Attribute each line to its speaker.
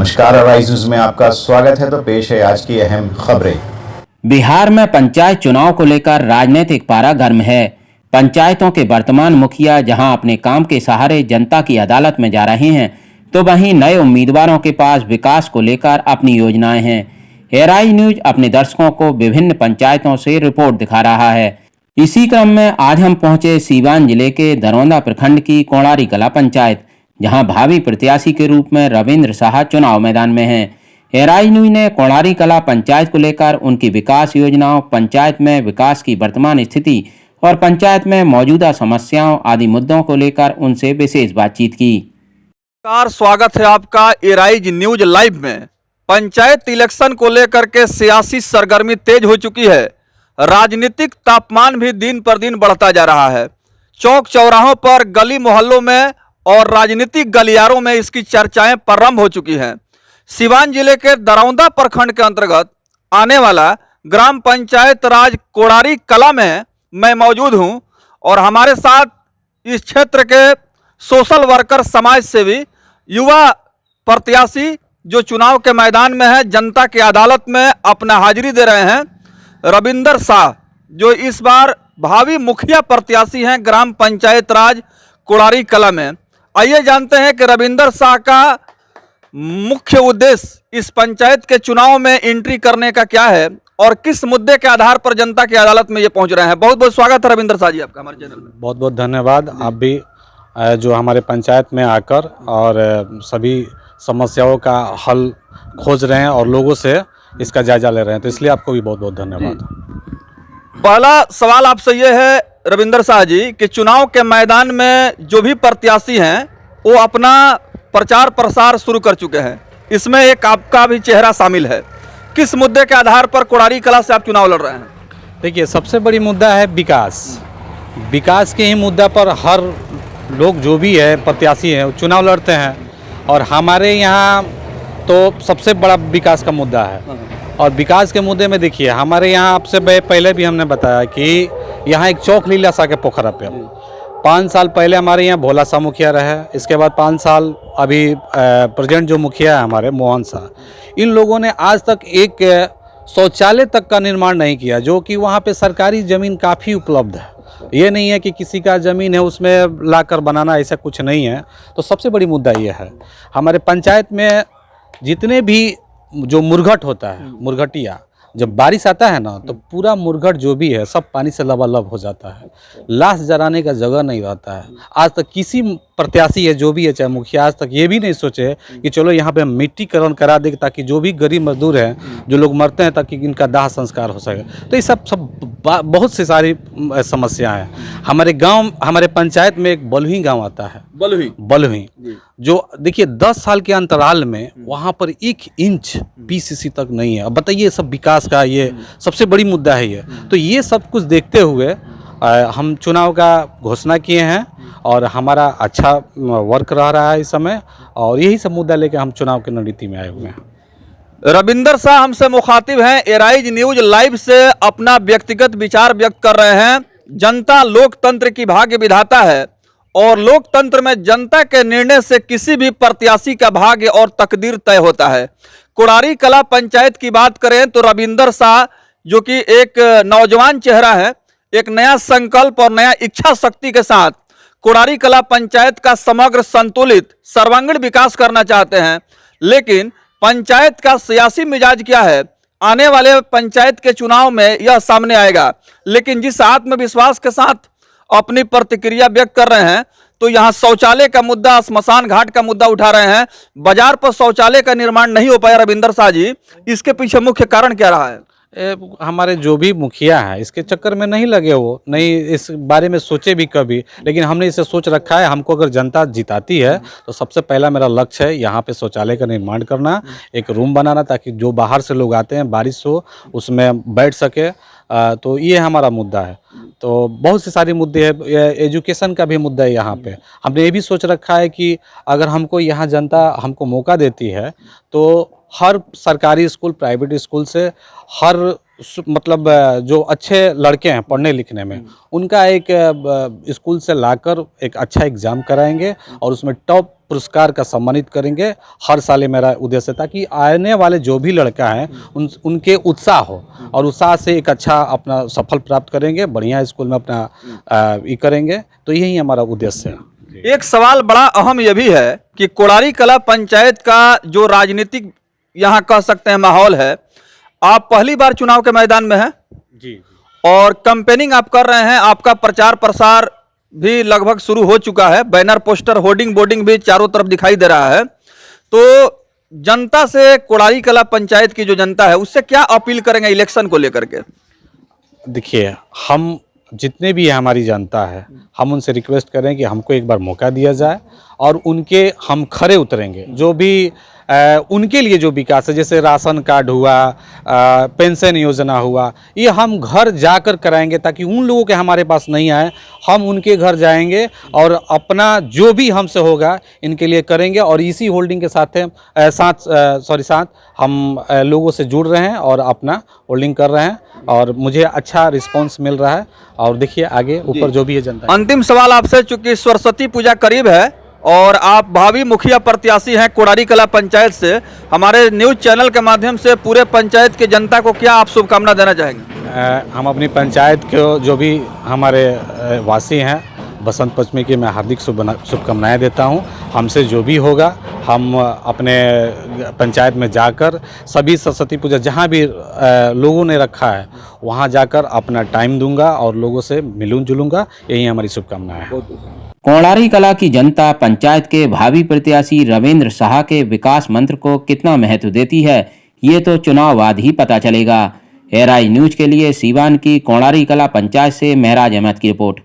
Speaker 1: नमस्कार, arise news में आपका स्वागत है। तो पेश है आज की अहम खबरें।
Speaker 2: बिहार में पंचायत चुनाव को लेकर राजनीतिक पारा गर्म है। पंचायतों के वर्तमान मुखिया जहां अपने काम के सहारे जनता की अदालत में जा रहे हैं, तो वहीं नए उम्मीदवारों के पास विकास को लेकर अपनी योजनाएं हैं। एराइज न्यूज अपने दर्शकों को विभिन्न पंचायतों से रिपोर्ट दिखा रहा है। इसी क्रम में आज हम पहुंचे सीवान जिले के दरौंदा प्रखंड की कोणारी कला पंचायत, जहां भावी प्रत्याशी के रूप में रविंद्र साहा चुनाव मैदान में हैं। एराइज न्यूज ने कोणारी कला पंचायत को लेकर उनकी विकास योजनाओं, पंचायत में विकास की वर्तमान स्थिति और पंचायत में मौजूदा समस्याओं आदि मुद्दों को लेकर उनसे विशेष बातचीत की।
Speaker 3: स्वागत है आपका एराइज न्यूज लाइव में। पंचायत इलेक्शन को लेकर के सियासी सरगर्मी तेज हो चुकी है। राजनीतिक तापमान भी दिन पर दिन बढ़ता जा रहा है। चौक चौराहों पर, गली मोहल्लों में और राजनीतिक गलियारों में इसकी चर्चाएं प्रारंभ हो चुकी हैं। सीवान जिले के दरौंदा प्रखंड के अंतर्गत आने वाला ग्राम पंचायत राज कोणारी कला में मैं मौजूद हूं और हमारे साथ इस क्षेत्र के सोशल वर्कर, समाज सेवी, युवा प्रत्याशी जो चुनाव के मैदान में है, जनता की अदालत में अपना हाजिरी दे रहे हैं, रविंद्र साह, जो इस बार भावी मुखिया प्रत्याशी हैं ग्राम पंचायत राज कोणारी कला में। आइए जानते हैं कि रविंद्र साह का मुख्य उद्देश्य इस पंचायत के चुनाव में एंट्री करने का क्या है और किस मुद्दे के आधार पर जनता की अदालत में ये पहुंच रहे हैं। बहुत बहुत स्वागत है रविंद्र साह जी आपका हमारे चैनल में।
Speaker 4: बहुत बहुत धन्यवाद। आप भी जो हमारे पंचायत में आकर और सभी समस्याओं का हल खोज रहे हैं और लोगों से इसका जायजा ले रहे हैं, तो इसलिए आपको भी बहुत बहुत धन्यवाद।
Speaker 3: पहला सवाल आपसे ये है रविंद्र साह जी कि चुनाव के मैदान में जो भी प्रत्याशी हैं वो अपना प्रचार प्रसार शुरू कर चुके हैं। इसमें एक आपका भी चेहरा शामिल है। किस मुद्दे के आधार पर कोणारी कला से आप चुनाव लड़ रहे हैं?
Speaker 4: देखिए, सबसे बड़ी मुद्दा है विकास। विकास के ही मुद्दा पर हर लोग जो भी है प्रत्याशी हैं वो चुनाव लड़ते हैं और हमारे यहाँ तो सबसे बड़ा विकास का मुद्दा है। और विकास के मुद्दे में देखिए, हमारे यहाँ आपसे पहले भी हमने बताया कि यहाँ एक चौक लीला सा के पोखरा पे 5 साल पहले हमारे यहाँ भोला सा मुखिया रहे। इसके बाद 5 साल अभी प्रेजेंट जो मुखिया है हमारे मोहन शाह, इन लोगों ने आज तक एक शौचालय तक का निर्माण नहीं किया, जो कि वहाँ पे सरकारी ज़मीन काफ़ी उपलब्ध है। ये नहीं है कि किसी का ज़मीन है उसमें लाकर बनाना, ऐसा कुछ नहीं है। तो सबसे बड़ी मुद्दा ये है हमारे पंचायत में जितने भी जो मुरघट होता है, मुरघटिया, जब बारिश आता है ना तो पूरा मुरघट जो भी है सब पानी से लबालब हो जाता है। लाश जलाने का जगह नहीं रहता है। आज तक किसी प्रत्याशी है जो भी है, चाहे मुखिया, आज तक ये भी नहीं सोचे कि चलो यहाँ पे मिट्टीकरण करा दे ताकि जो भी गरीब मजदूर हैं, जो लोग मरते हैं, ताकि इनका दाह संस्कार हो सके। तो ये सब बहुत सी सारी समस्या हैं। हमारे गाँव, हमारे पंचायत में एक बलुही गाँव आता है, बलुही, जो देखिए 10 साल के अंतराल में वहाँ पर 1 इंच पीसीसी तक नहीं है। अब बताइए, सब विकास का ये सबसे बड़ी मुद्दा है ये। तो ये सब कुछ देखते हुए हम चुनाव का घोषणा किए हैं और हमारा अच्छा वर्क रह रहा है इस समय, और यही सब मुद्दा लेकर हम चुनाव की रणनीति में आए हुए हैं।
Speaker 3: रविंद्र साह हमसे मुखातिब हैं, एराइज न्यूज लाइव से अपना व्यक्तिगत विचार व्यक्त कर रहे हैं। जनता लोकतंत्र की भाग्य विधाता है और लोकतंत्र में जनता के निर्णय से किसी भी प्रत्याशी का भाग्य और तकदीर तय होता है। कोणारी कला पंचायत की बात करें तो रविंद्र साह, जो कि एक नौजवान चेहरा है, एक नया संकल्प और नया इच्छा शक्ति के साथ कोणारी कला पंचायत का समग्र, संतुलित, सर्वांगीण विकास करना चाहते हैं। लेकिन पंचायत का सियासी मिजाज क्या है, आने वाले पंचायत के चुनाव में यह सामने आएगा। लेकिन जिस आत्मविश्वास के साथ अपनी प्रतिक्रिया व्यक्त कर रहे हैं, तो यहाँ शौचालय का मुद्दा, स्मशान घाट का मुद्दा उठा रहे हैं। बाजार पर शौचालय का निर्माण नहीं हो पाया रविंद्र साह जी, इसके पीछे मुख्य कारण क्या रहा है?
Speaker 4: हमारे जो भी मुखिया हैं इसके चक्कर में नहीं लगे, वो नहीं इस बारे में सोचे भी कभी। लेकिन हमने इसे सोच रखा है, हमको अगर जनता जिताती है तो सबसे पहला मेरा लक्ष्य है यहाँ पे शौचालय का निर्माण करना, एक रूम बनाना, ताकि जो बाहर से लोग आते हैं, बारिश हो उसमें बैठ सके। तो ये हमारा मुद्दा है। तो बहुत से सारे मुद्दे हैं, एजुकेशन का भी मुद्दा है यहाँ पे। हमने ये भी सोच रखा है कि अगर हमको यहाँ जनता हमको मौका देती है तो हर सरकारी स्कूल, प्राइवेट स्कूल से हर मतलब जो अच्छे लड़के हैं पढ़ने लिखने में, उनका एक स्कूल से लाकर एक अच्छा एग्ज़ाम कराएंगे और उसमें टॉप पुरस्कार का सम्मानित करेंगे। हर साल ये मेरा उद्देश्य है, ताकि आने वाले जो भी लड़का हैं उनके उत्साह हो और उत्साह से एक अच्छा अपना सफल प्राप्त करेंगे, बढ़िया स्कूल में अपना ये करेंगे। तो यही हमारा उद्देश्य है।
Speaker 3: एक सवाल बड़ा अहम यह भी है कि कोड़ारी कला पंचायत का जो राजनीतिक यहाँ कह सकते हैं माहौल है, आप पहली बार चुनाव के मैदान में हैं
Speaker 4: जी।
Speaker 3: और कैंपेनिंग आप कर रहे हैं, आपका प्रचार प्रसार भी लगभग शुरू हो चुका है, बैनर पोस्टर होर्डिंग बोर्डिंग भी चारों तरफ दिखाई दे रहा है। तो जनता से, कोड़ारी कला पंचायत की जो जनता है, उससे क्या अपील करेंगे इलेक्शन को लेकर के?
Speaker 4: देखिए, हम जितने भी हमारी जनता है, हम उनसे रिक्वेस्ट करें कि हमको एक बार मौका दिया जाए और उनके हम खरे उतरेंगे। जो भी उनके लिए जो विकास है, जैसे राशन कार्ड हुआ, पेंशन योजना हुआ, ये हम घर जाकर कराएंगे, ताकि उन लोगों के हमारे पास नहीं आए, हम उनके घर जाएंगे और अपना जो भी हमसे होगा इनके लिए करेंगे। और इसी होल्डिंग के साथ हम लोगों से जुड़ रहे हैं और अपना होल्डिंग कर रहे हैं और मुझे अच्छा रिस्पांस मिल रहा है। और देखिए आगे ऊपर जो भी है जनता।
Speaker 3: अंतिम सवाल आपसे, चूंकि सरस्वती पूजा करीब है और आप भावी मुखिया प्रत्याशी हैं कोड़ारी कला पंचायत से, हमारे न्यूज़ चैनल के माध्यम से पूरे पंचायत की जनता को क्या आप शुभकामना देना चाहेंगे?
Speaker 4: हम अपनी पंचायत को जो भी हमारे वासी हैं, बसंत पंचमी की मैं हार्दिक शुभकामनाएं देता हूं। हमसे जो भी होगा, हम अपने पंचायत में जाकर सभी सरस्वती पूजा जहां भी लोगों ने रखा है वहां जाकर अपना टाइम दूंगा और लोगों से मिलूं जुलूंगा। यही हमारी शुभकामनाएं हैं।
Speaker 2: कोड़ारी कला की जनता पंचायत के भावी प्रत्याशी रविंद्र शाह के विकास मंत्र को कितना महत्व देती है, ये तो चुनाव बाद ही पता चलेगा। एआरआई न्यूज के लिए सीवान की कोड़ारी कला पंचायत से महराज अहमद की रिपोर्ट।